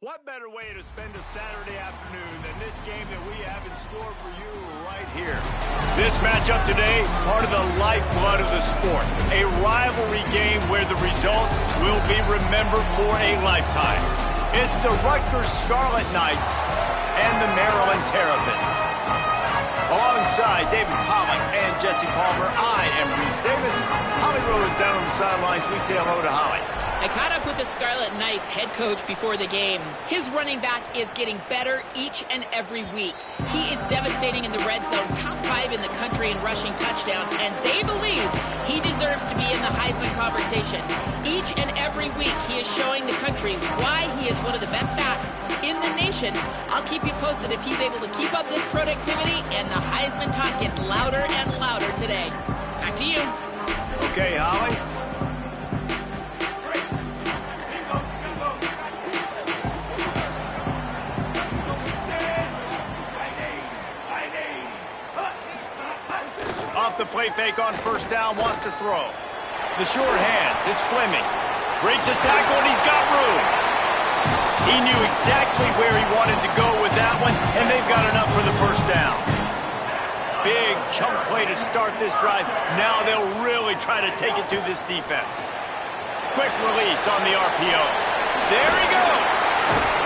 What better way to spend a Saturday afternoon than this game that we have in store for you right here? This matchup today, part of the lifeblood of the sport. A rivalry game where the results will be remembered for a lifetime. It's the Rutgers Scarlet Knights and the Maryland Terrapins. Alongside David Pollack and Jesse Palmer, I am Reese Davis. Holly Rose down on the sidelines. We say hello to Holly. I caught up with the Scarlet Knights head coach before the game. His running back is getting better each and every week. He is devastating in the red zone, top 5 in the country in rushing touchdowns, and they believe he deserves to be in the Heisman conversation. Each and every week, he is showing the country why he is one of the best backs in the nation. I'll keep you posted if he's able to keep up this productivity, and the Heisman talk gets louder and louder today. Back to you. Okay, Holly. Off the play fake on first down, wants to throw. The short hands, it's Fleming. Breaks a tackle and he's got room. He knew exactly where he wanted to go with that one, and they've got enough for the first down. Big chunk play to start this drive. Now they'll really try to take it to this defense. Quick release on the RPO. There he goes.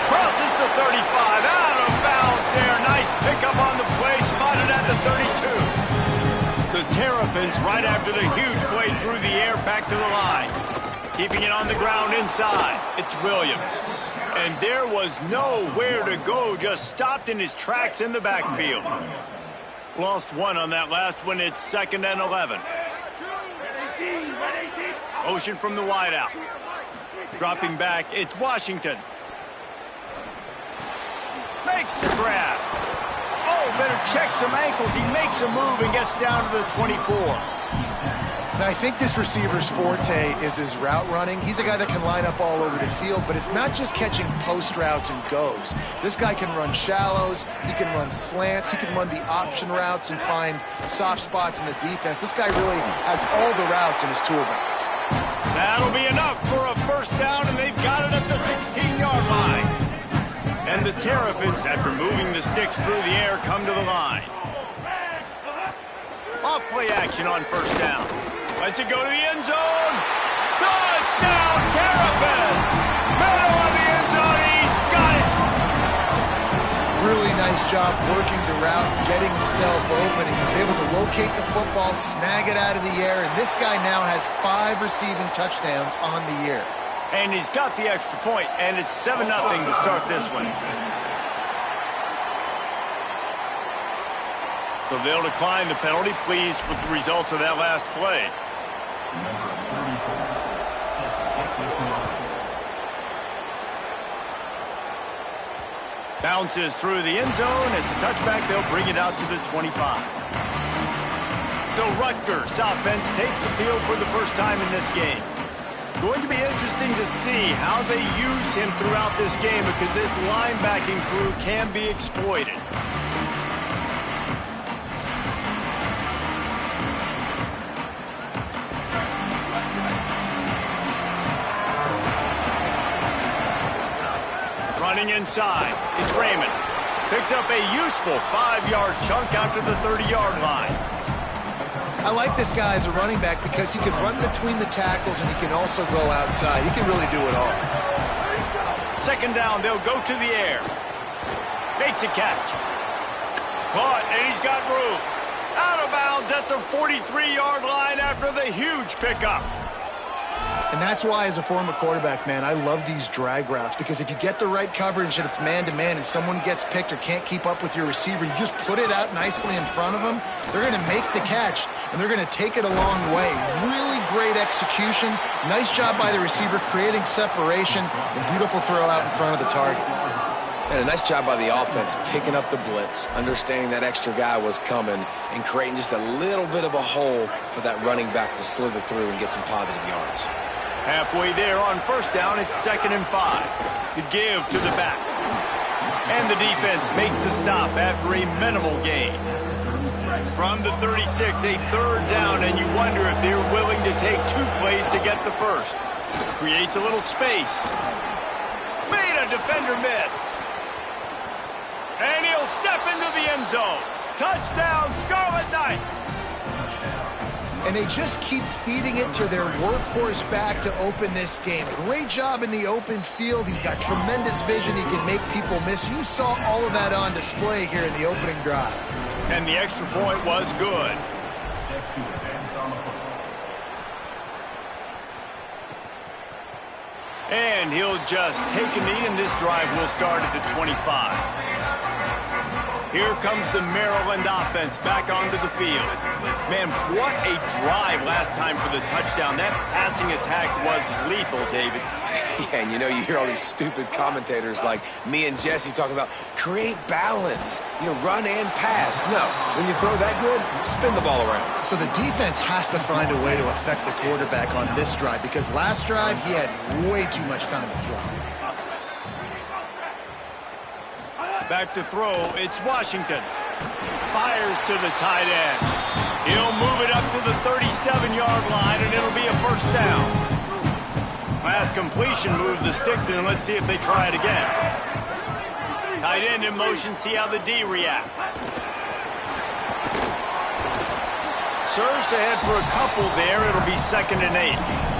Crosses the 35, out of bounds there. Nice pickup on the play, spotted at the 32. The Terrapins, right after the huge play through the air, back to the line. Keeping it on the ground inside. It's Williams. And there was nowhere to go, just stopped in his tracks in the backfield. Lost one on that last one. It's 2nd and 11. Motion from the wideout. Dropping back, it's Washington. Makes the grab. Oh, better check some ankles. He makes a move and gets down to the 24. And I think this receiver's forte is his route running. He's a guy that can line up all over the field, but it's not just catching post routes and goes. This guy can run shallows, he can run slants, he can run the option routes and find soft spots in the defense. This guy really has all the routes in his toolbox. That'll be enough for a first down, and they've got it at the 16-yard line. And the Terrapins, after moving the sticks through the air, come to the line. Off play action on first down. Lets it go to the end zone. Touchdown, Terrapins! Middle of the end zone, he's got it! Really nice job working the route, getting himself open. He was able to locate the football, snag it out of the air, and this guy now has 5 receiving touchdowns on the year. And he's got the extra point, and it's 7-0 to start this one. So they'll decline the penalty, pleased with the results of that last play. Bounces through the end zone. It's a touchback. They'll bring it out to the 25. So Rutgers offense takes the field for the first time in this game. Going to be interesting to see how they use him throughout this game because this linebacking crew can be exploited. Running inside, it's Raymond. Picks up a useful 5-yard chunk after the 30-yard line. I like this guy as a running back because he can run between the tackles and he can also go outside. He can really do it all. 2nd down, they'll go to the air. Makes a catch. Caught, and he's got room. Out of bounds at the 43-yard line after the huge pickup. And that's why, as a former quarterback, man, I love these drag routes because if you get the right coverage and it's man-to-man and someone gets picked or can't keep up with your receiver, you just put it out nicely in front of them, they're going to make the catch, and they're going to take it a long way. Really great execution. Nice job by the receiver creating separation and beautiful throw out in front of the target. And a nice job by the offense picking up the blitz, understanding that extra guy was coming, and creating just a little bit of a hole for that running back to slither through and get some positive yards. Halfway there on first down, it's 2nd and 5. The give to the back. And the defense makes the stop after a minimal gain. From the 36, a 3rd down, and you wonder if they're willing to take 2 plays to get the first. Creates a little space. Made a defender miss. And he'll step into the end zone. Touchdown, Scarlet Knights. And they just keep feeding it to their workhorse back to open this game. Great job in the open field. He's got tremendous vision. He can make people miss. You saw all of that on display here in the opening drive. And the extra point was good. And he'll just take a knee, and this drive will start at the 25. Here comes the Maryland offense back onto the field. Man, what a drive last time for the touchdown. That passing attack was lethal, David. Yeah, and you know, you hear all these stupid commentators like me and Jesse talking about create balance, run and pass. No, when you throw that good, spin the ball around. So the defense has to find a way to affect the quarterback on this drive because last drive he had way too much time to throw. Back to throw, it's Washington. Fires to the tight end. He'll move it up to the 37-yard line, and it'll be a first down. Last completion moved the sticks in, and let's see if they try it again. Tight end in motion, see how the D reacts. Surge ahead for a couple there. It'll be 2nd and 8.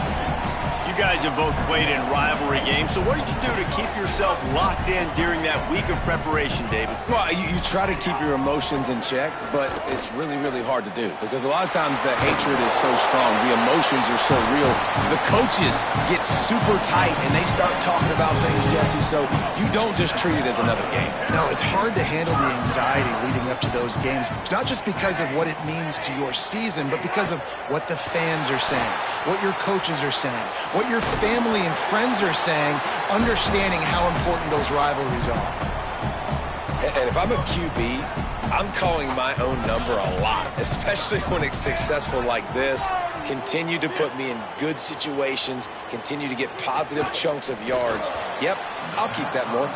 You guys have both played in rivalry games, so what did you do to keep yourself locked in during that week of preparation, David? Well, you try to keep your emotions in check, but it's really, really hard to do because a lot of times the hatred is so strong, the emotions are so real, the coaches get super tight and they start talking about things, Jesse, so you don't just treat it as another game. No, it's hard to handle the anxiety leading up to those games, not just because of what it means to your season, but because of what the fans are saying, what your coaches are saying, what your family and friends are saying, understanding how important those rivalries are. And if I'm a QB, I'm calling my own number a lot, especially when it's successful like this. Continue to put me in good situations, continue to get positive chunks of yards. Yep, I'll keep that more.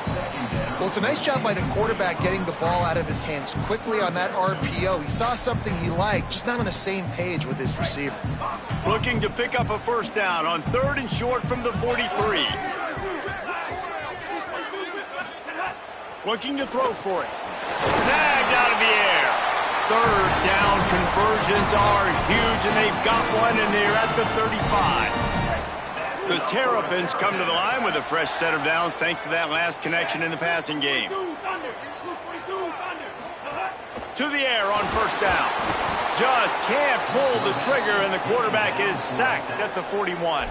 Well, it's a nice job by the quarterback getting the ball out of his hands quickly on that RPO. He saw something he liked, just not on the same page with his receiver. Looking to pick up a first down on 3rd and short from the 43. Looking to throw for it. Snagged out of the air. 3rd down conversions are huge, and they've got one, and they're at the 35. The Terrapins come to the line with a fresh set of downs thanks to that last connection in the passing game. To the air on first down. Just can't pull the trigger, and the quarterback is sacked at the 41.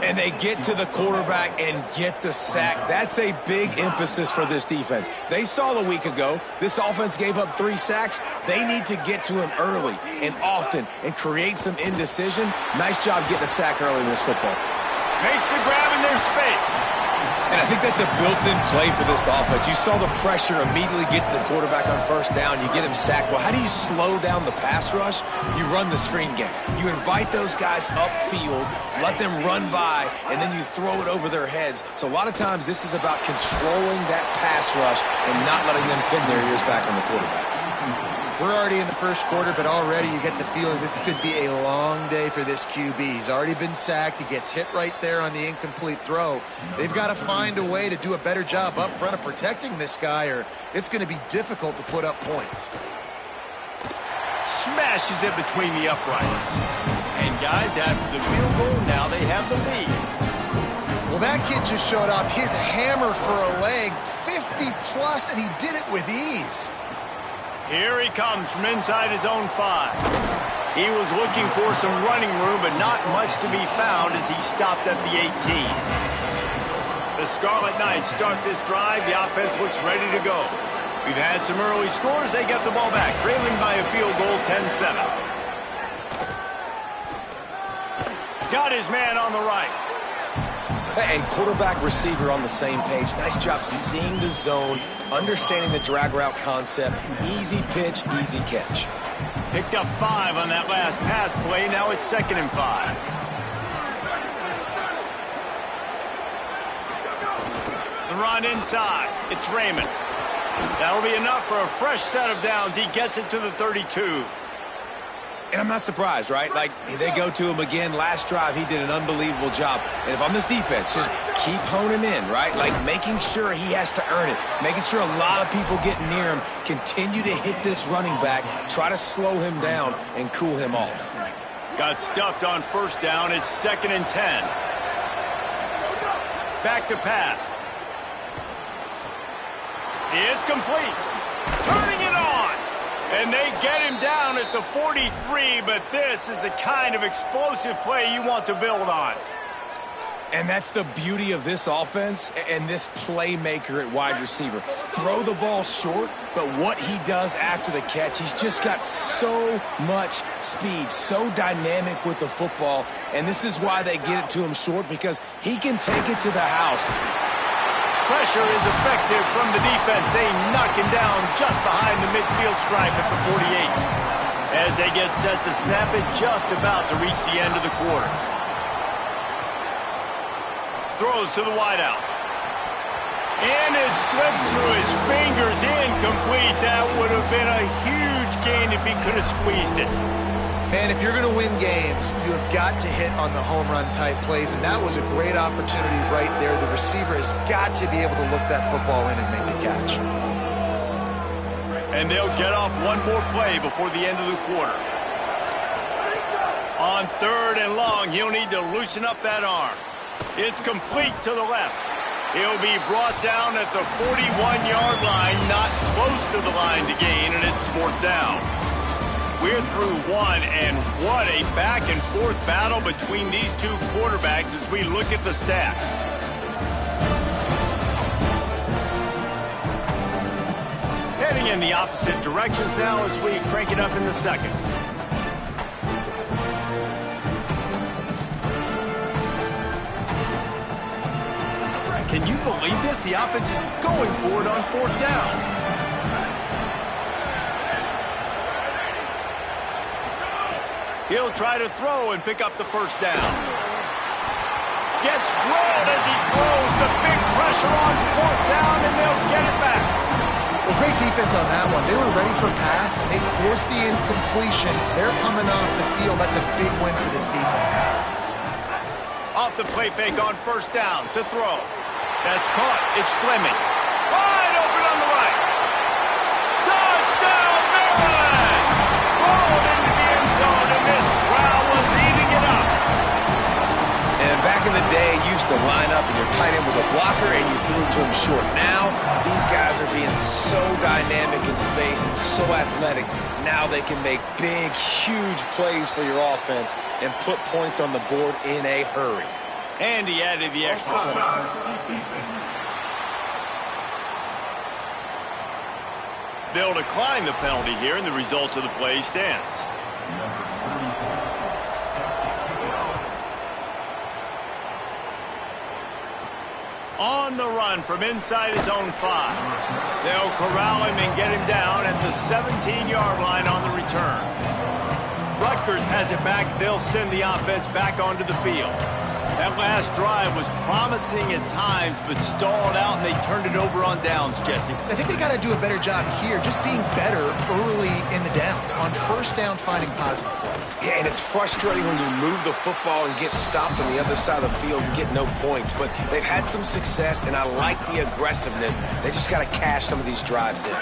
And they get to the quarterback and get the sack. That's a big emphasis for this defense. They saw a week ago, this offense gave up 3 sacks. They need to get to him early and often and create some indecision. Nice job getting a sack early in this football. Makes the grab in their space. And I think that's a built-in play for this offense. You saw the pressure immediately get to the quarterback on first down. You get him sacked. Well, how do you slow down the pass rush? You run the screen game. You invite those guys upfield, let them run by, and then you throw it over their heads. So a lot of times this is about controlling that pass rush and not letting them pin their ears back on the quarterback. We're already in the first quarter, but already you get the feeling this could be a long day for this QB. He's already been sacked. He gets hit right there on the incomplete throw. They've got to find a way to do a better job up front of protecting this guy, or it's going to be difficult to put up points. Smashes it between the uprights. And guys, after the field goal, now they have the lead. Well, that kid just showed off his hammer for a leg, 50-plus, and he did it with ease. Here he comes from inside his own 5. He was looking for some running room, but not much to be found as he stopped at the 18. The Scarlet Knights start this drive. The offense looks ready to go. We've had some early scores. They get the ball back, trailing by a field goal, 10-7. Got his man on the right. And quarterback receiver on the same page. Nice job seeing the zone, understanding the drag route concept. Easy pitch, easy catch. Picked up 5 on that last pass play. Now it's 2nd and 5. The run inside. It's Raymond. That'll be enough for a fresh set of downs. He gets it to the 32. And I'm not surprised, right? Like, they go to him again. Last drive, he did an unbelievable job. And if I'm this defense, just keep honing in, right? Like, making sure he has to earn it. Making sure a lot of people get near him. Continue to hit this running back. Try to slow him down and cool him off. Got stuffed on first down. It's 2nd and 10. Back to pass. It's complete. Turning it on. And they get him down at the 43, but this is the kind of explosive play you want to build on. And that's the beauty of this offense and this playmaker at wide receiver. Throw the ball short, but what he does after the catch, he's just got so much speed, so dynamic with the football. And this is why they get it to him short, because he can take it to the house. Pressure is effective from the defense. They knock him down just behind the midfield stripe at the 48. As they get set to snap it, just about to reach the end of the quarter. Throws to the wideout. And it slips through his fingers, incomplete. That would have been a huge gain if he could have squeezed it. Man, if you're going to win games, you have got to hit on the home run type plays, and that was a great opportunity right there. The receiver has got to be able to look that football in and make the catch. And they'll get off one more play before the end of the quarter. On 3rd and long, he'll need to loosen up that arm. It's complete to the left. He'll be brought down at the 41-yard line, not close to the line to gain, and it's 4th down. We're through one, and what a back-and-forth battle between these two quarterbacks as we look at the stats. Heading in the opposite directions now as we crank it up in the 2nd. Can you believe this? The offense is going for it on 4th down. He'll try to throw and pick up the 1st down. Gets drilled as he throws. The big pressure on 4th down, and they'll get it back. Well, great defense on that one. They were ready for pass. They forced the incompletion. They're coming off the field. That's a big win for this defense. Off the play fake on 1st down to throw. That's caught. It's Fleming. Wide open on the right. Touchdown, Maryland! Rolled into the end zone, and this crowd was eating it up. And back in the day, you used to line up and your tight end was a blocker and you threw it to him short. Now, these guys are being so dynamic in space and so athletic. Now they can make big, huge plays for your offense and put points on the board in a hurry. And he added the extra point. They'll decline the penalty here, and the result of the play stands. On the run from inside his own 5. They'll corral him and get him down at the 17-yard line on the return. Rutgers has it back. They'll send the offense back onto the field. That last drive was promising at times, but stalled out, and they turned it over on downs, Jesse. I think they got to do a better job here, just being better early in the downs. On 1st down, finding positive plays. Yeah, and it's frustrating when you move the football and get stopped on the other side of the field and get no points. But they've had some success, and I like the aggressiveness. They just got to cash some of these drives in.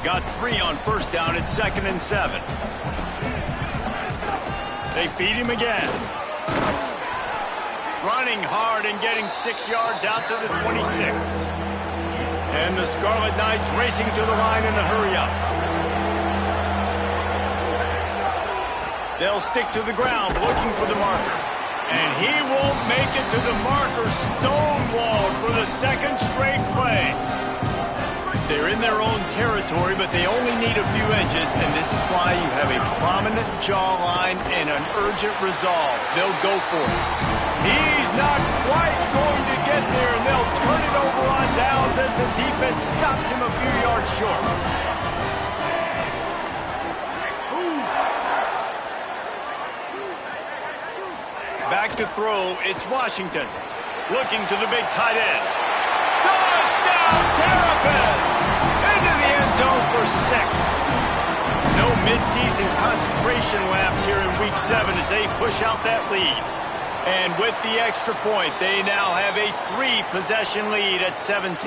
Got 3 on 1st down at 2nd and 7. They feed him again. Running hard and getting 6 yards out to the 26. And the Scarlet Knights racing to the line in a hurry-up. They'll stick to the ground looking for the marker. And he won't make it to the marker. Stonewalled for the 2nd straight play. They're in their own territory, but they only need a few inches, and this is why you have a prominent jawline and an urgent resolve. They'll go for it. He's not quite going to get there, and they'll turn it over on downs as the defense stops him a few yards short. Back to throw, it's Washington. Looking to the big tight end. Touchdown, Terrapins! Into the end zone for 6. No mid-season concentration laps here in Week 7 as they push out that lead. And with the extra point, they now have a 3-possession lead at 17.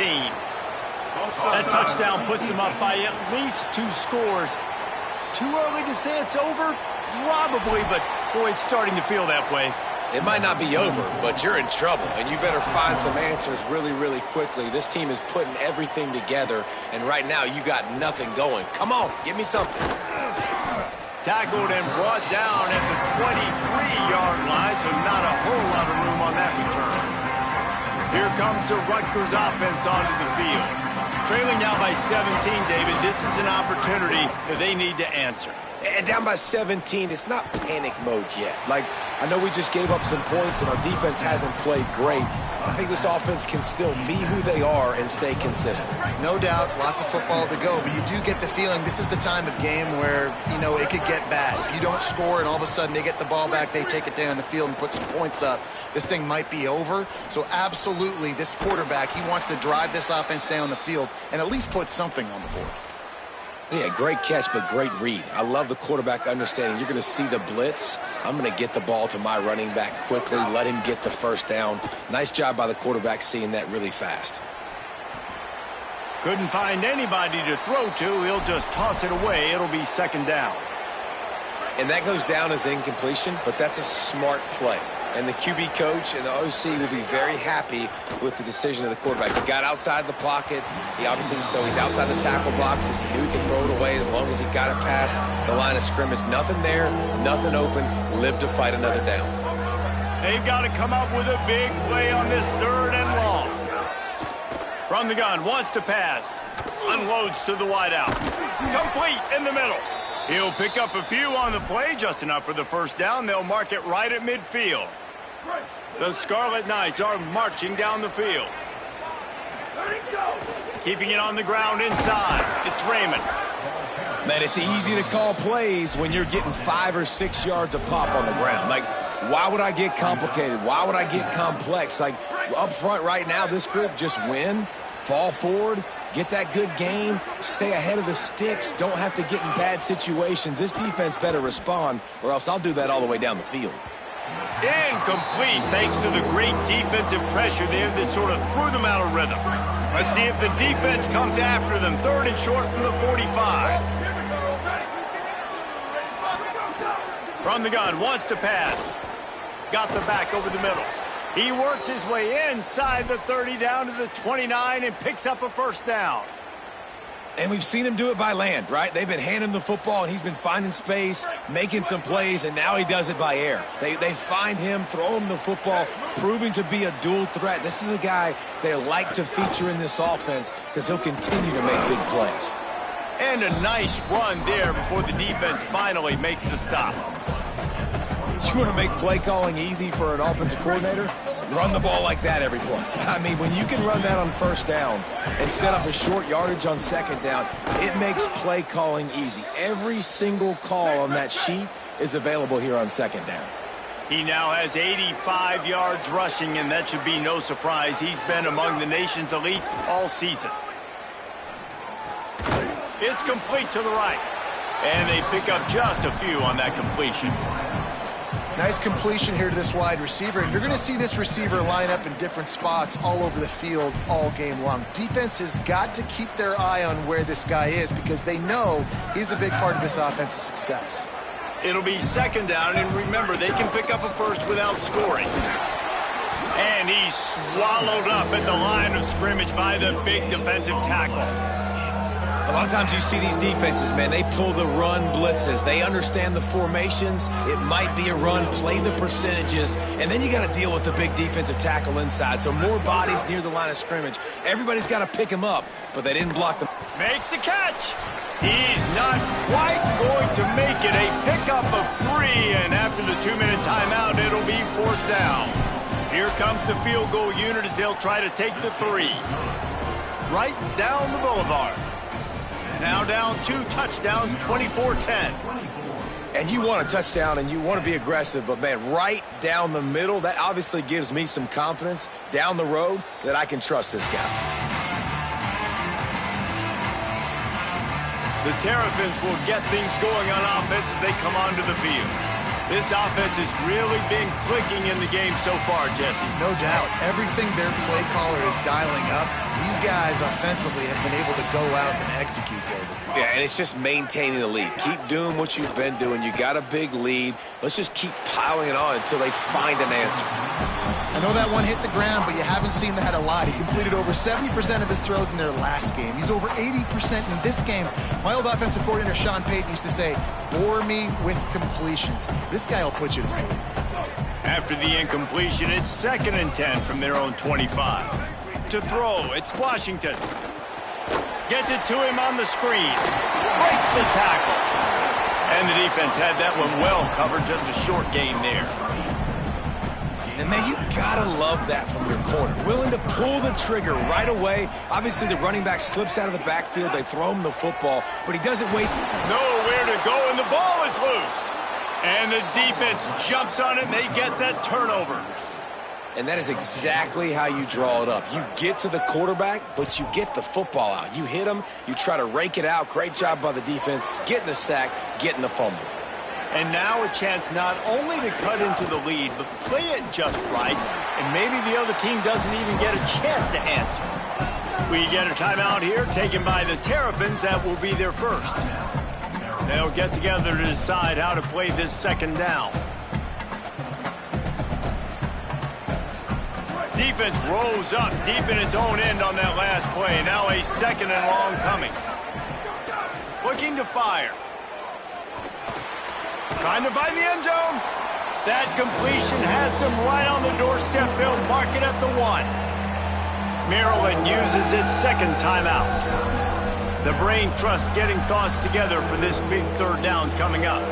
That touchdown puts them up by at least 2 scores. Too early to say it's over? Probably, but boy, it's starting to feel that way. It might not be over, but you're in trouble, and you better find some answers really, really quickly. This team is putting everything together, and right now you got nothing going. Come on, give me something. Tackled and brought down at the 23-yard line, so not a whole lot of room on that return. Here comes the Rutgers offense onto the field. Trailing now by 17, David, this is an opportunity that they need to answer. And down by 17, it's not panic mode yet. Like, I know we just gave up some points and our defense hasn't played great. I think this offense can still be who they are and stay consistent. No doubt, lots of football to go, but you do get the feeling this is the time of game where, you know, it could get bad. If you don't score and all of a sudden they get the ball back, they take it down the field and put some points up, this thing might be over. So absolutely, this quarterback, he wants to drive this offense down the field and at least put something on the board. Yeah, great catch, but great read. I love the quarterback understanding. You're going to see the blitz. I'm going to get the ball to my running back quickly, let him get the first down. Nice job by the quarterback seeing that really fast. Couldn't find anybody to throw to. He'll just toss it away. It'll be second down. And that goes down as incompletion, but that's a smart play. And the QB coach and the OC will be very happy with the decision of the quarterback. He got outside the pocket. He obviously, so he's outside the tackle boxes. He knew he could throw it away as long as he got it past the line of scrimmage. Nothing there, nothing open. Live to fight another down. They've got to come up with a big play on this 3rd and long. From the gun, wants to pass. Unloads to the wideout. Complete in the middle. He'll pick up a few on the play, just enough for the first down. They'll mark it right at midfield. The Scarlet Knights are marching down the field. Keeping it on the ground inside. It's Raymond. Man, it's easy to call plays when you're getting 5 or 6 yards of pop on the ground. Like, why would I get complicated? Why would I get complex? Like, up front right now, this group just win, fall forward, get that good game, stay ahead of the sticks, don't have to get in bad situations. This defense better respond, or else I'll do that all the way down the field. Incomplete, thanks to the great defensive pressure there that sort of threw them out of rhythm. Let's see if the defense comes after them. 3rd and short from the 45. From the gun, wants to pass. Got the back over the middle. He works his way inside the 30 down to the 29 and picks up a first down. And we've seen him do it by land, right? They've been handing him the football, and he's been finding space, making some plays, and now he does it by air. They find him, throw him the football, proving to be a dual threat. This is a guy they like to feature in this offense because he'll continue to make big plays. And a nice run there before the defense finally makes the stop. You want to make play calling easy for an offensive coordinator? Run the ball like that every play. I mean, when you can run that on first down and set up a short yardage on second down, it makes play calling easy. Every single call on that sheet is available here on second down. He now has 85 yards rushing, and that should be no surprise. He's been among the nation's elite all season. It's complete to the right. And they pick up just a few on that completion. Nice completion here to this wide receiver. And you're going to see this receiver line up in different spots all over the field all game long. Defense has got to keep their eye on where this guy is because they know he's a big part of this offense's success. It'll be second down, and remember, they can pick up a first without scoring. And he's swallowed up at the line of scrimmage by the big defensive tackle. A lot of times you see these defenses, man, they pull the run blitzes. They understand the formations. It might be a run, play the percentages, and then you got to deal with the big defensive tackle inside. So more bodies near the line of scrimmage. Everybody's got to pick him up, but they didn't block them. Makes the catch. He's not quite going to make it. A pickup of 3, and after the 2-minute timeout, it'll be 4th down. Here comes the field goal unit as they'll try to take the 3. Right down the boulevard. Now down 2 touchdowns, 24-10. And you want a touchdown and you want to be aggressive, but, man, right down the middle, that obviously gives me some confidence down the road that I can trust this guy. The Terrapins will get things going on offense as they come onto the field. This offense has really been clicking in the game so far, Jesse. No doubt. Everything their play caller is dialing up, these guys offensively have been able to go out and execute, David. Yeah, and it's just maintaining the lead. Keep doing what you've been doing. You got a big lead. Let's just keep piling it on until they find an answer. I know that one hit the ground, but you haven't seen that a lot. He completed over 70% of his throws in their last game. He's over 80% in this game. My old offensive coordinator, Sean Payton, used to say, bore me with completions. This guy will put you to sleep. After the incompletion, it's 2nd and 10 from their own 25. To throw, it's Washington. Gets it to him on the screen. Breaks the tackle. And the defense had that one well covered, just a short gain there. And, man, you gotta love that from your corner. Willing to pull the trigger right away. Obviously, the running back slips out of the backfield. They throw him the football, but he doesn't wait. Nowhere to go, and the ball is loose. And the defense jumps on it, and they get that turnover. And that is exactly how you draw it up. You get to the quarterback, but you get the football out. You hit him, you try to rake it out. Great job by the defense. Getting the sack, getting the fumble. And now a chance not only to cut into the lead, but play it just right, and maybe the other team doesn't even get a chance to answer. We get a timeout here taken by the Terrapins. That will be their first. They'll get together to decide how to play this 2nd down. Defense rose up deep in its own end on that last play. Now a 2nd and long coming. Looking to fire. Trying to find the end zone. That completion has them right on the doorstep. They'll mark it at the 1. Maryland uses its 2nd timeout. The brain trust getting thoughts together for this big 3rd down coming up.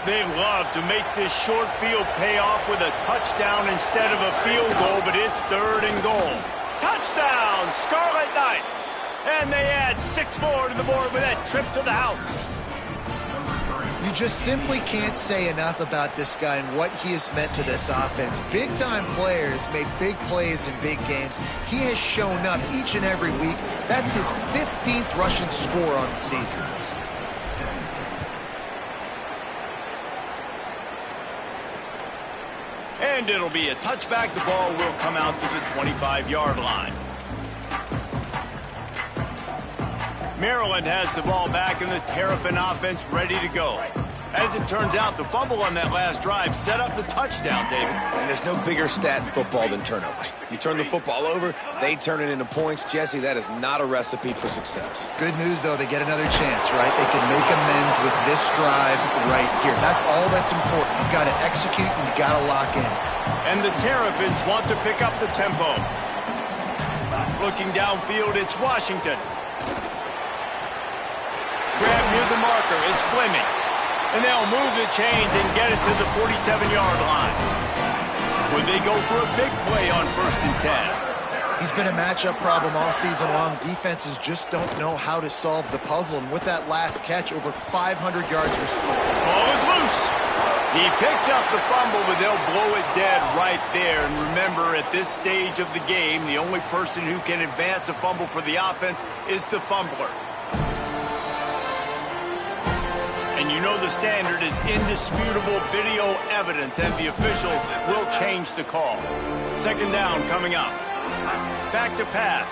They'd love to make this short field pay off with a touchdown instead of a field goal, but it's 3rd and goal. Touchdown, Scarlet Knights! And they add 6 more to the board with that trip to the house. You just simply can't say enough about this guy and what he has meant to this offense. Big-time players make big plays in big games. He has shown up each and every week. That's his 15th rushing score on the season. And it'll be a touchback. The ball will come out to the 25-yard line. Maryland has the ball back and the Terrapin offense ready to go. As it turns out, the fumble on that last drive set up the touchdown, David. And there's no bigger stat in football than turnovers. You turn the football over, they turn it into points. Jesse, that is not a recipe for success. Good news, though, they get another chance, right? They can make amends with this drive right here. That's all that's important. You've got to execute and you've got to lock in. And the Terrapins want to pick up the tempo. Looking downfield, it's Washington. Grab near the marker is Fleming. And they'll move the chains and get it to the 47-yard line. Would they go for a big play on 1st and 10? He's been a matchup problem all season long. Defenses just don't know how to solve the puzzle. And with that last catch, over 500 yards received. Ball is loose. He picks up the fumble, but they'll blow it dead right there. And remember, at this stage of the game, the only person who can advance a fumble for the offense is the fumbler. And you know the standard is indisputable video evidence, and the officials will change the call. 2nd down coming up. Back to pass.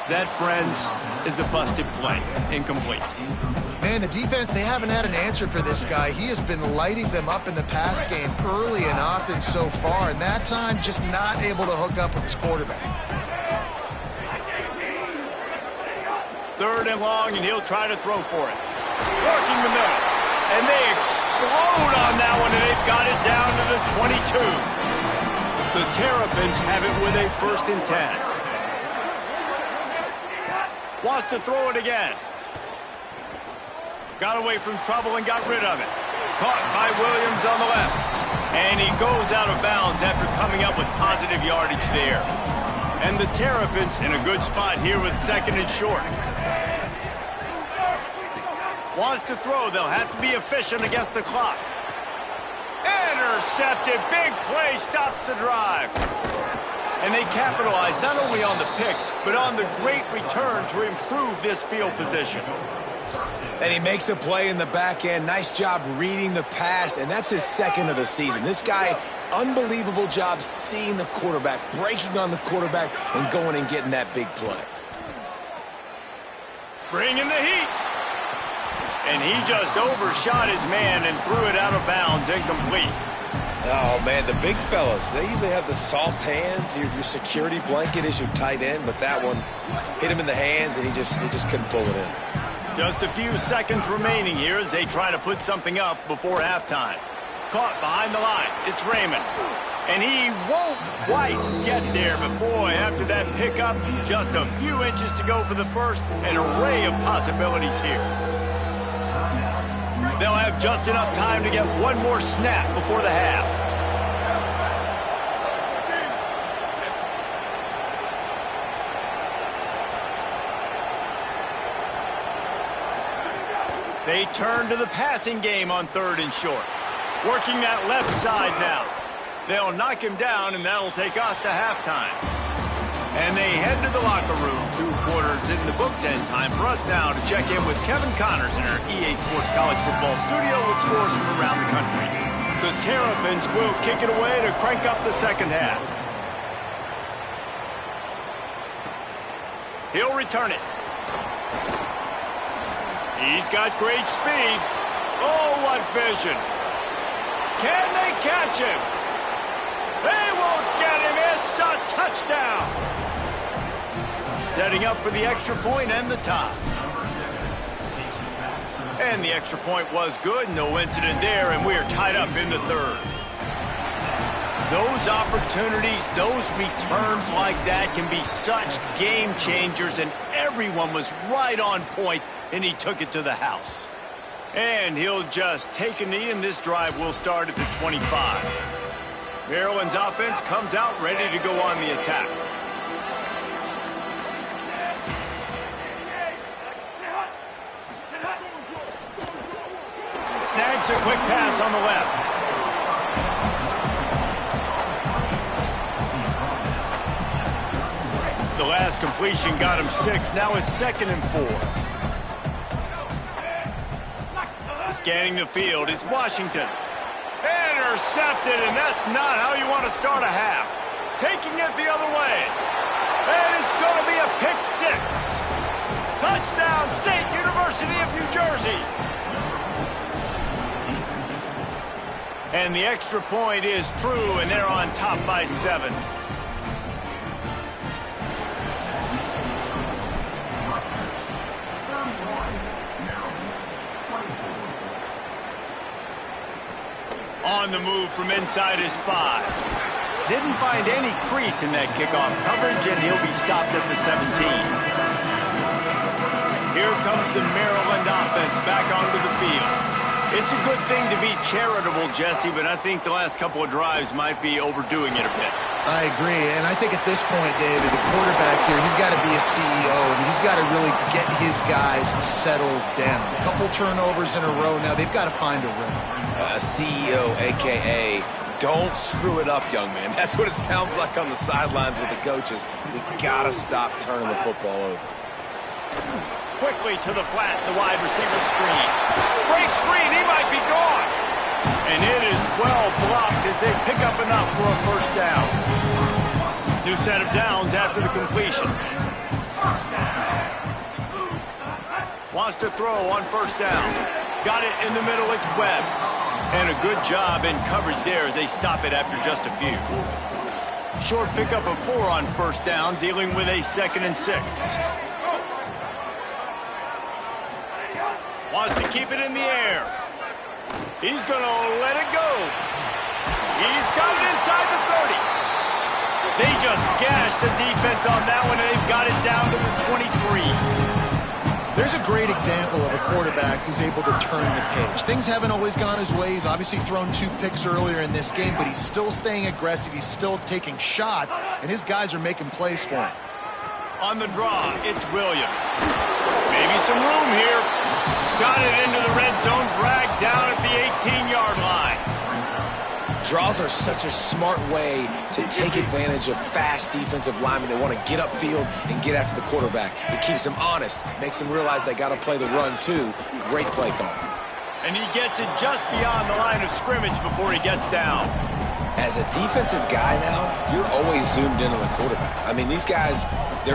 That, friends, is a busted play. Incomplete. Man, the defense, they haven't had an answer for this guy. He has been lighting them up in the pass game early and often so far, and that time just not able to hook up with his quarterback. 3rd and long, and he'll try to throw for it. Working the middle. And they explode on that one, and they've got it down to the 22. The Terrapins have it with a 1st and 10. Wants to throw it again. Got away from trouble and got rid of it. Caught by Williams on the left. And he goes out of bounds after coming up with positive yardage there. And the Terrapins in a good spot here with 2nd and short. Wants to throw. They'll have to be efficient against the clock. Intercepted. Big play stops the drive. And they capitalized not only on the pick, but on the great return to improve this field position. And he makes a play in the back end. Nice job reading the pass, and that's his second of the season. This guy, unbelievable job seeing the quarterback, breaking on the quarterback, and going and getting that big play. Bringing the heat. And he just overshot his man and threw it out of bounds, incomplete. Oh, man, the big fellas, they usually have the soft hands. Your security blanket is your tight end, but that one hit him in the hands, and he just couldn't pull it in. Just a few seconds remaining here as they try to put something up before halftime. Caught behind the line. It's Raymond. And he won't quite get there, but boy, after that pickup, just a few inches to go for the first, an array of possibilities here. They'll have just enough time to get one more snap before the half. They turn to the passing game on 3rd and short. Working that left side now. They'll knock him down, and that'll take us to halftime. And they head to the locker room. 2 quarters in the books, and time for us now to check in with Kevin Connors in our EA Sports College Football studio with scores from around the country. The Terrapins will kick it away to crank up the second half. He'll return it. He's got great speed. Oh, what vision. Can they catch him? They won't get him. It's a touchdown. Setting up for the extra point and the tie. And the extra point was good. No incident there, and we're tied up in the 3rd. Those opportunities, those returns like that can be such game changers, and everyone was right on point, and he took it to the house. And he'll just take a knee, and this drive will start at the 25. Maryland's offense comes out ready to go on the attack. Snags a quick pass on the left. The last completion got him 6. Now it's 2nd and 4. Scanning the field, it's Washington. Intercepted, and that's not how you want to start a half. Taking it the other way. And it's going to be a pick 6. Touchdown, State University of New Jersey. And the extra point is true, and they're on top by 7. On the move from inside his 5. Didn't find any crease in that kickoff coverage, and he'll be stopped at the 17. Here comes the Maryland offense back onto the field. It's a good thing to be charitable, Jesse, but I think the last couple of drives might be overdoing it a bit. I agree, and I think at this point, David, the quarterback here, he's got to be a CEO, and he's got to really get his guys settled down. A couple turnovers in a row now. They've got to find a rhythm. CEO, a.k.a. don't screw it up, young man. That's what it sounds like on the sidelines with the coaches. We got to stop turning the football over. Quickly to the flat, the wide receiver screen. Breaks free, and he might be gone. And it is well blocked as they pick up enough for a first down. New set of downs after the completion. Wants to throw on first down. Got it in the middle, it's Webb. And a good job in coverage there as they stop it after just a few. Short pickup of 4 on first down, dealing with a 2nd and 6. Wants to keep it in the air. He's going to let it go. He's got it inside the 30. They just gashed the defense on that one, and they've got it down to the 23. There's a great example of a quarterback who's able to turn the page. Things haven't always gone his way. He's obviously thrown 2 picks earlier in this game, but he's still staying aggressive. He's still taking shots, and his guys are making plays for him. On the draw, it's Williams. Maybe some room here. Got it into the red zone, dragged down at the 18-yard line. Draws are such a smart way to take advantage of fast defensive linemen. They want to get upfield and get after the quarterback. It keeps them honest, makes them realize they got to play the run too. Great play call. And he gets it just beyond the line of scrimmage before he gets down. As a defensive guy now, you're always zoomed in on the quarterback. I mean, these guys,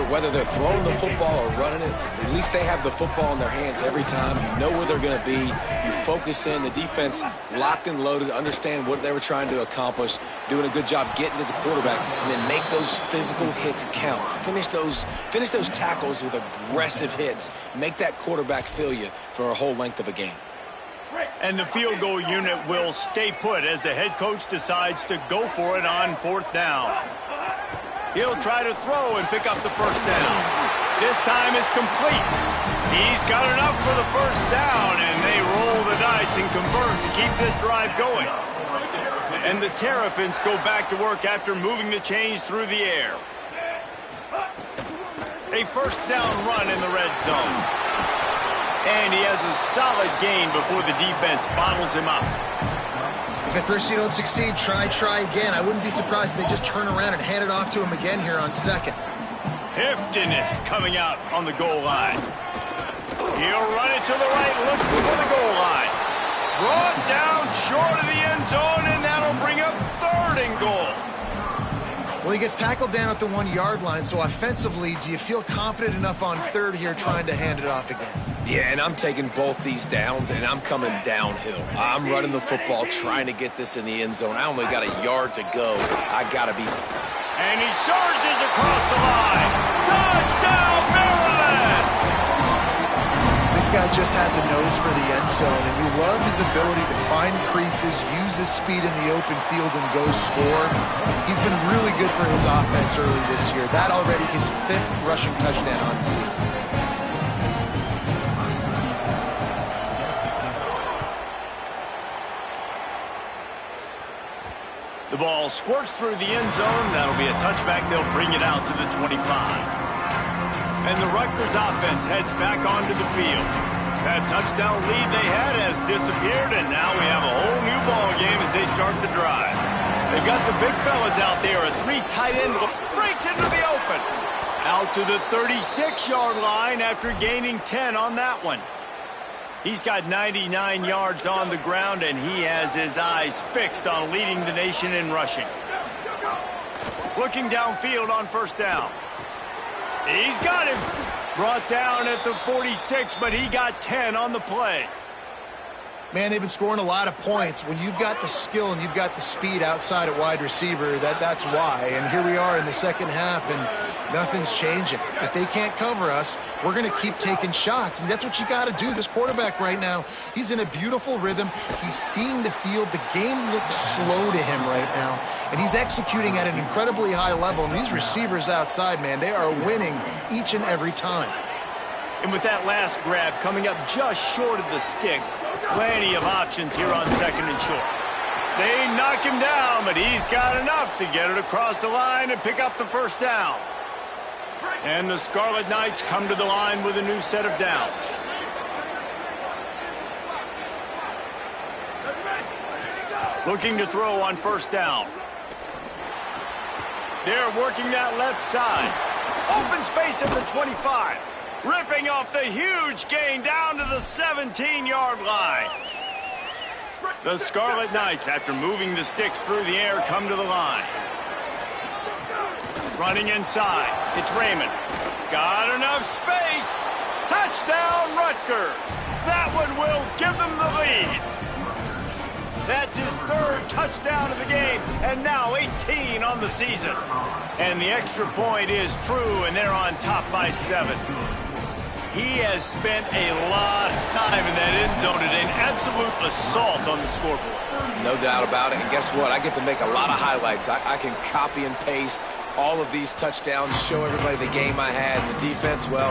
whether they're throwing the football or running it, at least they have the football in their hands every time. You know where they're going to be. You focus in. The defense locked and loaded, understand what they were trying to accomplish, doing a good job getting to the quarterback, and then make those physical hits count. Finish those tackles with aggressive hits. Make that quarterback feel you for a whole length of a game. And the field goal unit will stay put as the head coach decides to go for it on 4th down. He'll try to throw and pick up the first down. This time it's complete. He's got enough for the first down, and they roll the dice and convert to keep this drive going. And the Terrapins go back to work after moving the chains through the air. A first down run in the red zone. And he has a solid gain before the defense bottles him up. If at first you don't succeed, try again. I wouldn't be surprised if they just turn around and hand it off to him again here on 2nd. Heftiness coming out on the goal line. He'll run it to the right, look for the goal line. Brought down short of the end zone, and that'll bring up 3rd and goal. Well, he gets tackled down at the 1-yard line, so offensively, do you feel confident enough on 3rd here trying to hand it off again? Yeah, and I'm taking both these downs, and I'm coming downhill. I'm running the football, trying to get this in the end zone. I only got a yard to go. I got to be... And he surges across the line. Touchdown, Maryland! This guy just has a nose for the end zone, and you love his ability to find creases, use his speed in the open field, and go score. He's been really good for his offense early this year. That already his 5th rushing touchdown on the season. The ball squirts through the end zone. That'll be a touchback. They'll bring it out to the 25. And the Rutgers offense heads back onto the field. That touchdown lead they had has disappeared, and now we have a whole new ball game as they start the drive. They've got the big fellas out there. A 3 tight end breaks into the open. Out to the 36-yard line after gaining 10 on that one. He's got 99 yards on the ground, and he has his eyes fixed on leading the nation in rushing. Looking downfield on 1st down. He's got him. Brought down at the 46, but he got 10 on the play. Man, they've been scoring a lot of points. When you've got the skill and you've got the speed outside at wide receiver, that's why. And here we are in the 2nd half, and nothing's changing. If they can't cover us, we're going to keep taking shots, and that's what you got to do. This quarterback right now, he's in a beautiful rhythm. He's seeing the field. The game looks slow to him right now, and he's executing at an incredibly high level. And these receivers outside, man, they are winning each and every time. And with that last grab coming up just short of the sticks, plenty of options here on 2nd and short. They knock him down, but he's got enough to get it across the line and pick up the first down. And the Scarlet Knights come to the line with a new set of downs. Looking to throw on 1st down. They're working that left side. Open space at the 25. Ripping off the huge gain down to the 17-yard line. The Scarlet Knights, after moving the sticks through the air, come to the line. Running inside. It's Raymond. Got enough space. Touchdown, Rutgers. That one will give them the lead. That's his 3rd touchdown of the game, and now 18 on the season. And the extra point is true, and they're on top by 7. He has spent a lot of time in that end zone and an absolute assault on the scoreboard. No doubt about it. And guess what? I get to make a lot of highlights. I can copy and paste all of these touchdowns, show everybody the game I had. And the defense, well,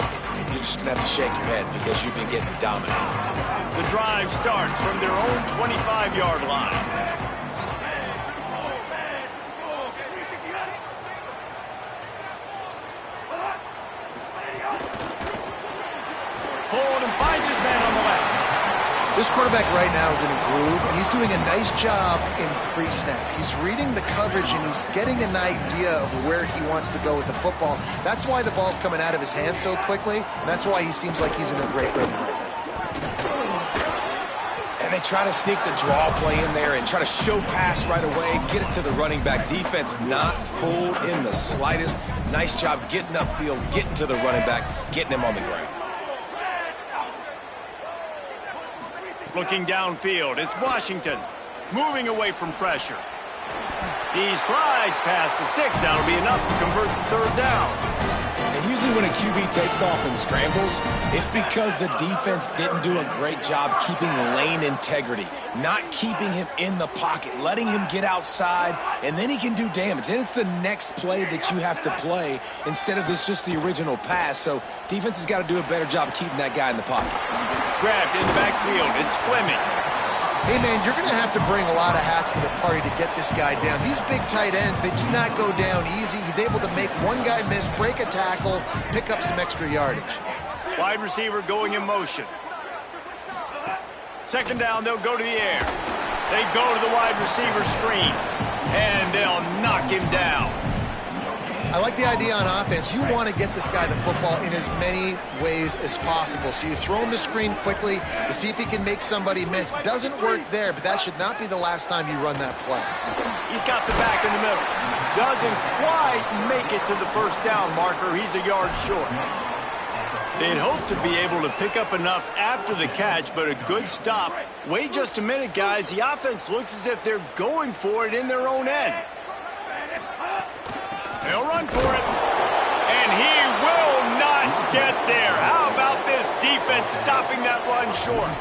you're just going to have to shake your head because you've been getting dominated. The drive starts from their own 25-yard line. Hold and finds his man on the left. This This quarterback right now is in a groove, and he's doing a nice job in pre-snap. He's reading the coverage, and he's getting an idea of where he wants to go with the football. That's why the ball's coming out of his hands so quickly, and that's why he seems like he's in a great rhythm right now. And they try to sneak the draw play in there and try to show pass right away, get it to the running back. Defense not fooled in the slightest. Nice job getting upfield, getting to the running back, getting him on the ground. Looking downfield, it's Washington, moving away from pressure. He slides past the sticks. That'll be enough to convert the third down. And usually when a QB takes off and scrambles, it's because the defense didn't do a great job keeping lane integrity, not keeping him in the pocket, letting him get outside, and then he can do damage. And it's the next play that you have to play instead of just the original pass. So defense has got to do a better job of keeping that guy in the pocket. Grabbed in the backfield, it's Fleming. Hey, man, you're going to have to bring a lot of hats to the party to get this guy down. These big tight ends, they do not go down easy. He's able to make one guy miss, break a tackle, pick up some extra yardage. Wide receiver going in motion. Second down, they'll go to the air. They go to the wide receiver screen, and they'll knock him down. I like the idea on offense. You want to get this guy the football in as many ways as possible. So you throw him the screen quickly to see if he can make somebody miss. Doesn't work there, but that should not be the last time you run that play. He's got the back in the middle. Doesn't quite make it to the first down marker. He's a yard short. They'd hope to be able to pick up enough after the catch, but a good stop. Wait just a minute, guys. The offense looks as if they're going for it in their own end. They'll run for it, and he will not get there. How about this defense stopping that run short?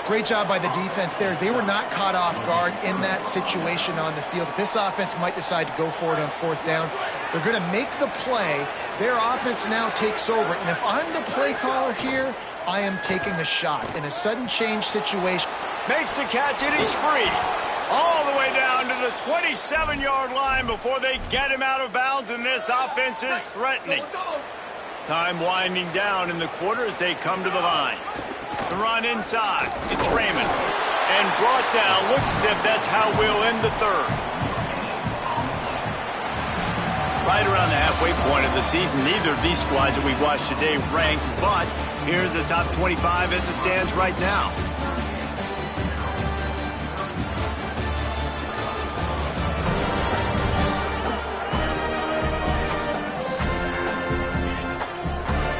Great job by the defense there. They were not caught off guard in that situation on the field. This offense might decide to go for it on fourth down. They're going to make the play. Their offense now takes over, and if I'm the play caller here, I am taking a shot in a sudden change situation. Makes the catch, and he's free. All the way down to the 27-yard line before they get him out of bounds, and this offense is threatening. Time winding down in the quarter as they come to the line. The run inside. It's Raymond. And brought down. Looks as if that's how we'll end the third. Right around the halfway point of the season, neither of these squads that we've watched today ranked, but here's the top 25 as it stands right now.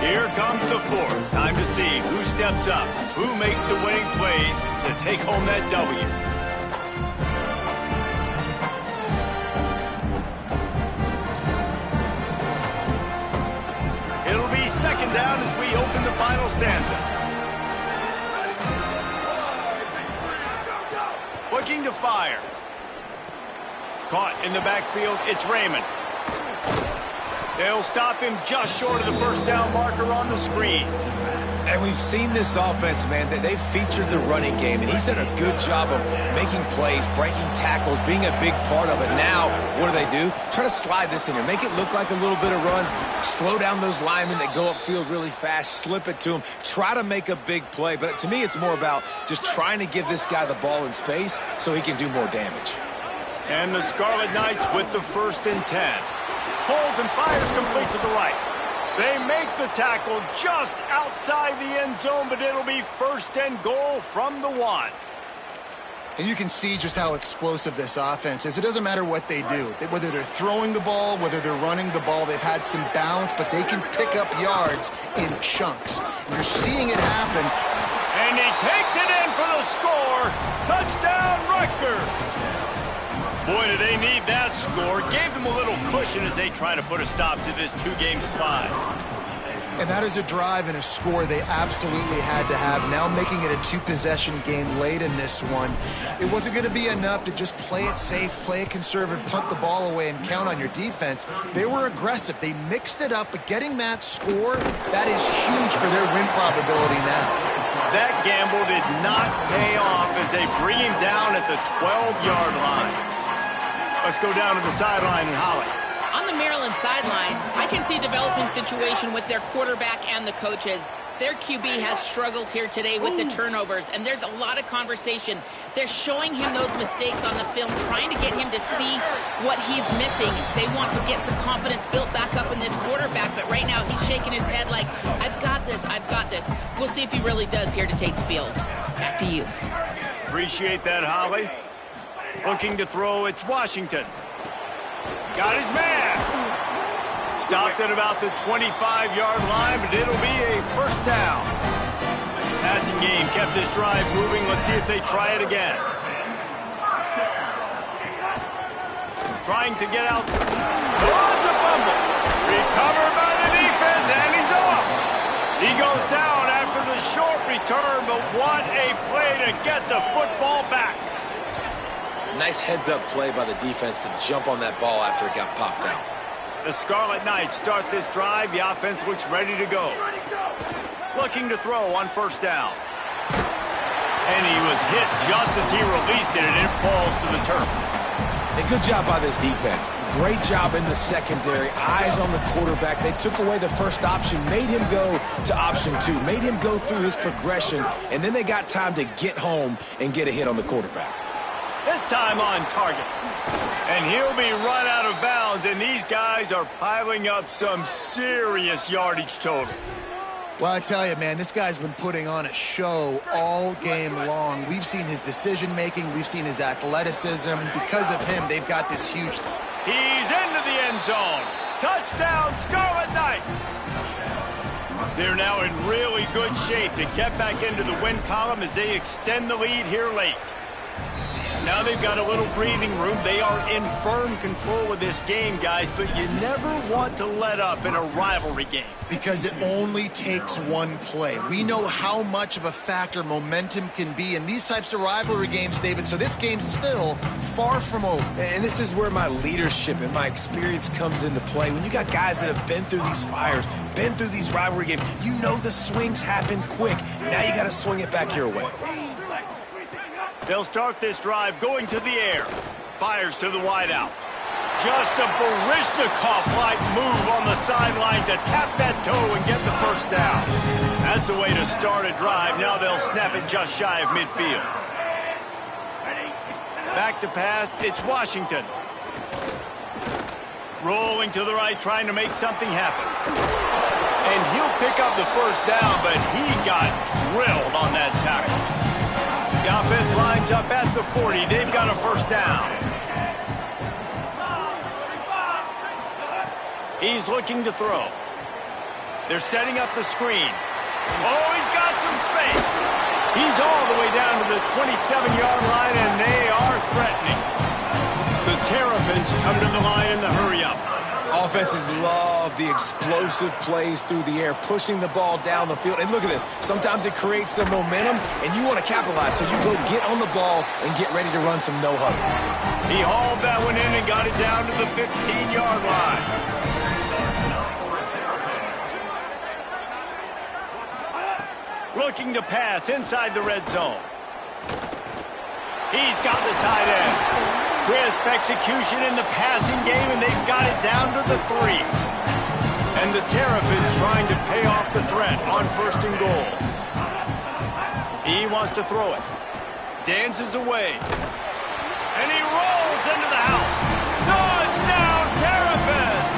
Here comes the fourth. Time to see who steps up, who makes the winning plays to take home that W. It'll be second down as we open the final stanza. Looking to fire. Caught in the backfield, it's Raymond. They'll stop him just short of the first down marker on the screen. And we've seen this offense, man, that they've featured the running game, and he's done a good job of making plays, breaking tackles, being a big part of it. Now, what do? Try to slide this in here, make it look like a little bit of run, slow down those linemen that go upfield really fast, slip it to them, try to make a big play. But to me, it's more about just trying to give this guy the ball in space so he can do more damage. And the Scarlet Knights with the 1st and 10. Holds and fires complete to the right. They make the tackle just outside the end zone, but it'll be 1st and goal from the 1. And you can see just how explosive this offense is. It doesn't matter what they do. Whether they're throwing the ball, whether they're running the ball, they've had some balance, but they can pick up yards in chunks. And you're seeing it happen. And he takes it in for the score. Touchdown, Rutgers. Boy, do they need that score. Gave them a little cushion as they try to put a stop to this 2-game slide. And that is a drive and a score they absolutely had to have. Now making it a 2-possession game late in this one. It wasn't going to be enough to just play it safe, play it conservative, punt the ball away, and count on your defense. They were aggressive. They mixed it up, but getting that score, that is huge for their win probability now. That gamble did not pay off as they bring him down at the 12-yard line. Let's go down to the sideline and Holly. On the Maryland sideline, I can see a developing situation with their quarterback and the coaches. Their QB has struggled here today with the turnovers, and there's a lot of conversation. They're showing him those mistakes on the film, trying to get him to see what he's missing. They want to get some confidence built back up in this quarterback, but right now he's shaking his head like, I've got this, I've got this. We'll see if he really does here to take the field. Back to you. Appreciate that, Holly. Looking to throw, it's Washington. Got his man. Stopped at about the 25-yard line, but it'll be a first down. Passing game kept this drive moving. Let's see if they try it again. Trying to get out. Oh, it's a fumble. Recovered by the defense, and he's off. He goes down after the short return, but what a play to get the football back. Nice heads-up play by the defense to jump on that ball after it got popped out. The Scarlet Knights start this drive. The offense looks ready to go. Looking to throw on first down. And he was hit just as he released it, and it falls to the turf. A good job by this defense. Great job in the secondary. Eyes on the quarterback. They took away the first option, made him go to option 2, made him go through his progression, and then they got time to get home and get a hit on the quarterback. This time on target. And he'll be run out of bounds, and these guys are piling up some serious yardage totals. Well, I tell you, man, this guy's been putting on a show all game long. We've seen his decision-making. We've seen his athleticism. Because of him, they've got this huge... He's into the end zone. Touchdown, Scarlet Knights. They're now in really good shape to get back into the win column as they extend the lead here late. Now they've got a little breathing room. They are in firm control of this game, guys, but you never want to let up in a rivalry game. Because it only takes one play. We know how much of a factor momentum can be in these types of rivalry games, David, so this game's still far from over. And this is where my leadership and my experience comes into play. When you got guys that have been through these fires, been through these rivalry games, you know the swings happen quick. Now you got to swing it back your way. They'll start this drive going to the air. Fires to the wideout. Just a Baryshnikov-like move on the sideline to tap that toe and get the first down. That's the way to start a drive. Now they'll snap it just shy of midfield. Back to pass, it's Washington. Rolling to the right, trying to make something happen. And he'll pick up the first down, but he got drilled on that tackle. The offense lines up at the 40. They've got a first down. He's looking to throw. They're setting up the screen. Oh, he's got some space. He's all the way down to the 27-yard line, and they are threatening. The Terrapins come to the line in the hurry-up. Offenses love the explosive plays through the air, pushing the ball down the field. And look at this. Sometimes it creates some momentum, and you want to capitalize. So you go get on the ball and get ready to run some no-huddle. He hauled that one in and got it down to the 15-yard line. Looking to pass inside the red zone. He's got the tight end. Crisp execution in the passing game, and they've got it down to the 3. And the Terrapins trying to pay off the threat on first and goal. He wants to throw it. Dances away. And he rolls into the house. Touchdown, Terrapins!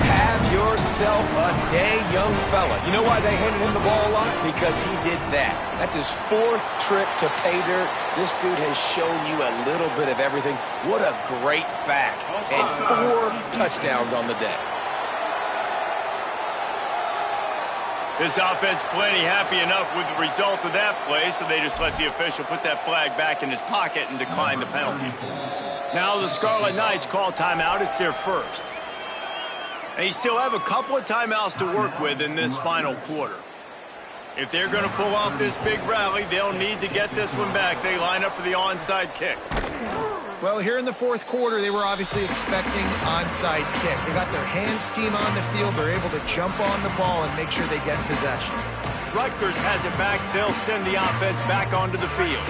Have yourself a day, young fella. You know why they handed him the ball a lot? Because he did that. That's his 4th trip to pay dirt. This dude has shown you a little bit of everything. What a great back. And 4 touchdowns on the day. This offense plenty happy enough with the result of that play, so they just let the official put that flag back in his pocket and decline the penalty. Now the Scarlet Knights call timeout. It's their first. They still have a couple of timeouts to work with in this final quarter. If they're going to pull off this big rally, they'll need to get this one back. They line up for the onside kick. Well, here in the 4th quarter, they were obviously expecting onside kick. They got their hands team on the field. They're able to jump on the ball and make sure they get possession. Rutgers has it back. They'll send the offense back onto the field.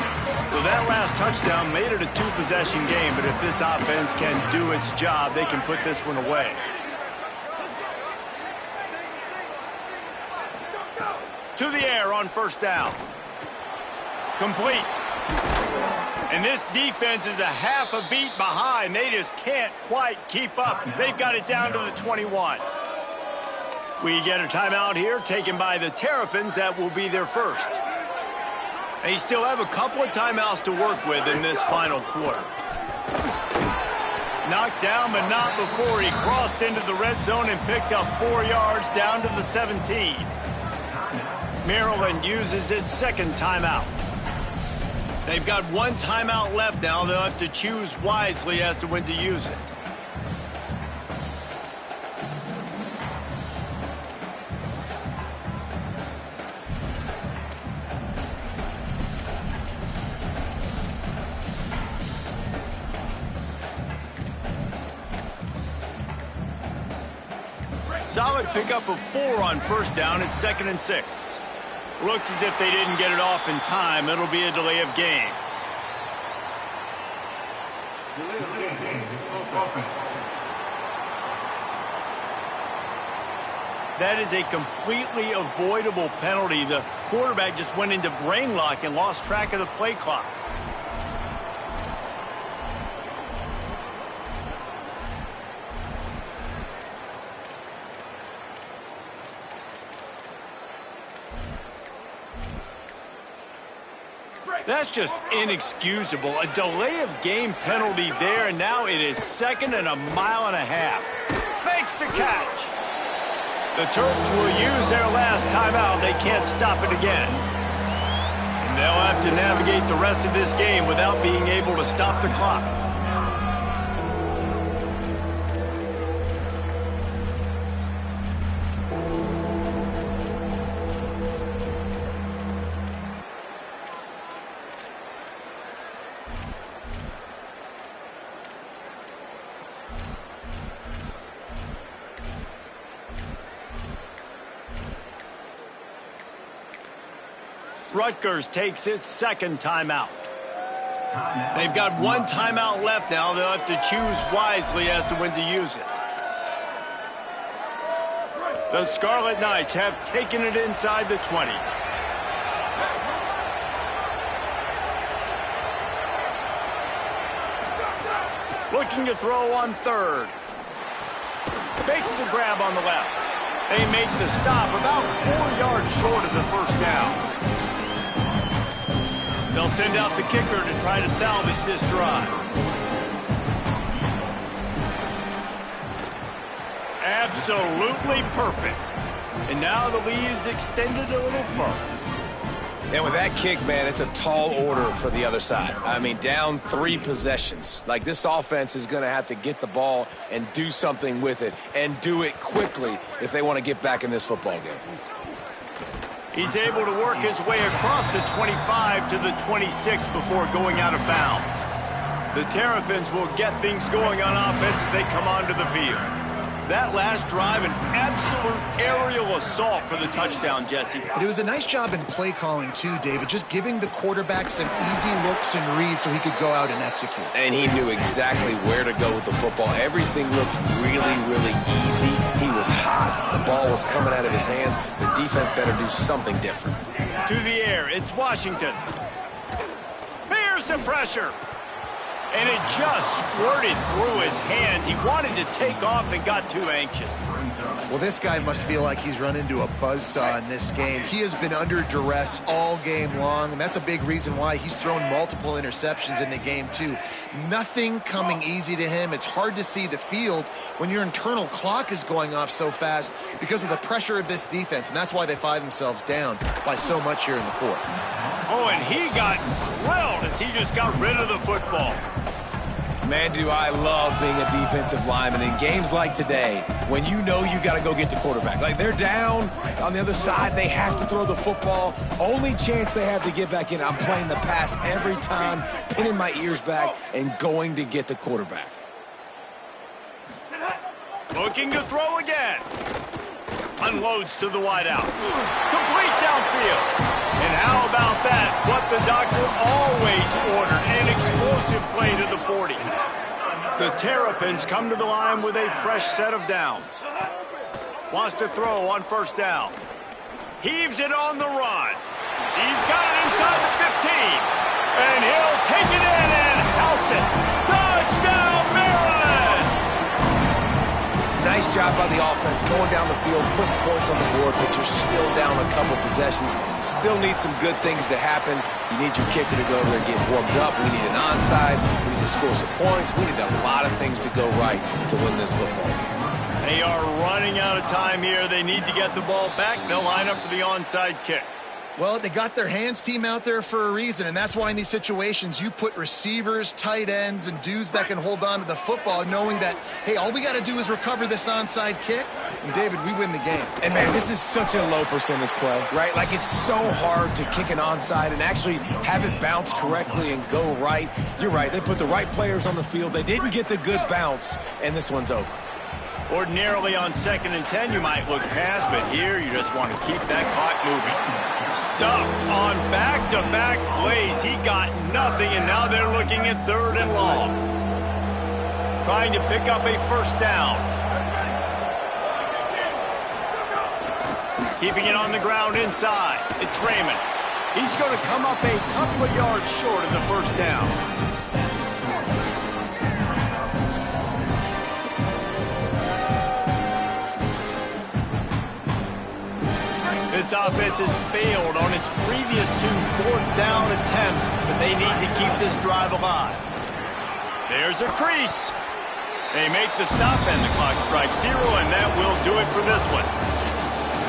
So that last touchdown made it a 2-possession game, but if this offense can do its job, they can put this one away. To the air on first down. Complete. And this defense is a half a beat behind. They just can't quite keep up. They've got it down to the 21. We get a timeout here taken by the Terrapins. That will be their first. They still have a couple of timeouts to work with in this final quarter. Knocked down, but not before he crossed into the red zone and picked up 4 yards down to the 17. Maryland uses its second timeout. They've got one timeout left now. They'll have to choose wisely as to when to use it. Solid pickup of 4 on first down. It's 2nd and 6. Looks as if they didn't get it off in time. It'll be a delay of game. That is a completely avoidable penalty. The quarterback just went into brain lock and lost track of the play clock. That's just inexcusable. A delay of game penalty there, and now it is 2nd and a mile and a half. Makes the catch. The Terps will use their last timeout. They can't stop it again. And they'll have to navigate the rest of this game without being able to stop the clock. Rutgers takes its second timeout. They've got one timeout left now. They'll have to choose wisely as to when to use it. The Scarlet Knights have taken it inside the 20. Looking to throw on third. Makes the grab on the left. They make the stop about 4 yards short of the first down. They'll send out the kicker to try to salvage this drive. Absolutely perfect. And now the lead is extended a little further. And with that kick, man, it's a tall order for the other side. I mean, down 3 possessions. Like, this offense is going to have to get the ball and do something with it, and do it quickly if they want to get back in this football game. He's able to work his way across the 25 to the 26 before going out of bounds. The Terrapins will get things going on offense as they come onto the field. That last drive, an absolute aerial assault for the touchdown, Jesse. But it was a nice job in play calling, too, David, just giving the quarterback some easy looks and reads so he could go out and execute. And he knew exactly where to go with the football. Everything looked really, really easy. He was hot. The ball was coming out of his hands. The defense better do something different. To the air, it's Washington. Here's the pressure. And it just squirted through his hands. He wanted to take off and got too anxious. Well, this guy must feel like he's run into a buzzsaw in this game. He has been under duress all game long, and that's a big reason why he's thrown multiple interceptions in the game, too. Nothing coming easy to him. It's hard to see the field when your internal clock is going off so fast because of the pressure of this defense, and that's why they find themselves down by so much here in the fourth. Oh, and he got drilled as he just got rid of the football. Man, do I love being a defensive lineman in games like today when you know you got to go get the quarterback. Like, they're down on the other side. They have to throw the football. Only chance they have to get back in. I'm playing the pass every time, pinning my ears back and going to get the quarterback. Looking to throw again. Unloads to the wideout. Complete downfield. And how about that? What the doctor always ordered. An explosive play to the 40. The Terrapins come to the line with a fresh set of downs. Wants to throw on first down. Heaves it on the run. He's got it inside the 15. And he'll take it in and house it. Touchdown, Maryland! Nice job by the offense going down the field, putting points on the board, but you're still down a couple possessions. Still need some good things to happen. You need your kicker to go over there and get warmed up. We need an onside. We need to score some points. We need a lot of things to go right to win this football game. They are running out of time here. They need to get the ball back. They'll line up for the onside kick. Well, they got their hands team out there for a reason, and that's why in these situations you put receivers, tight ends, and dudes that can hold on to the football, knowing that, hey, all we got to do is recover this onside kick, and, David, we win the game. And, man, this is such a low percentage play, right? Like, it's so hard to kick an onside and actually have it bounce correctly and go right. You're right. They put the right players on the field. They didn't get the good bounce, and this one's over. Ordinarily on 2nd and 10, you might look past, but here you just want to keep that clock moving. Stuffed on back-to-back plays. He got nothing, and now they're looking at 3rd and long. Trying to pick up a first down. Keeping it on the ground inside. It's Raymond. He's going to come up a couple of yards short of the first down. This offense has failed on its previous 2 4th-down attempts, but they need to keep this drive alive. There's a crease. They make the stop, and the clock strikes 0, and that will do it for this one.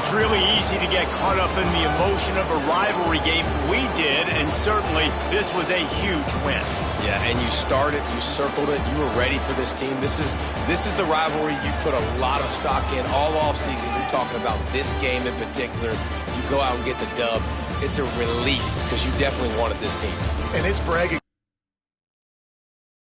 It's really easy to get caught up in the emotion of a rivalry game. We did, and certainly this was a huge win. Yeah, and you started, you circled it, you were ready for this team. This is the rivalry you put a lot of stock in all offseason. You're talking about this game in particular. You go out and get the dub. It's a relief because you definitely wanted this team. And it's bragging.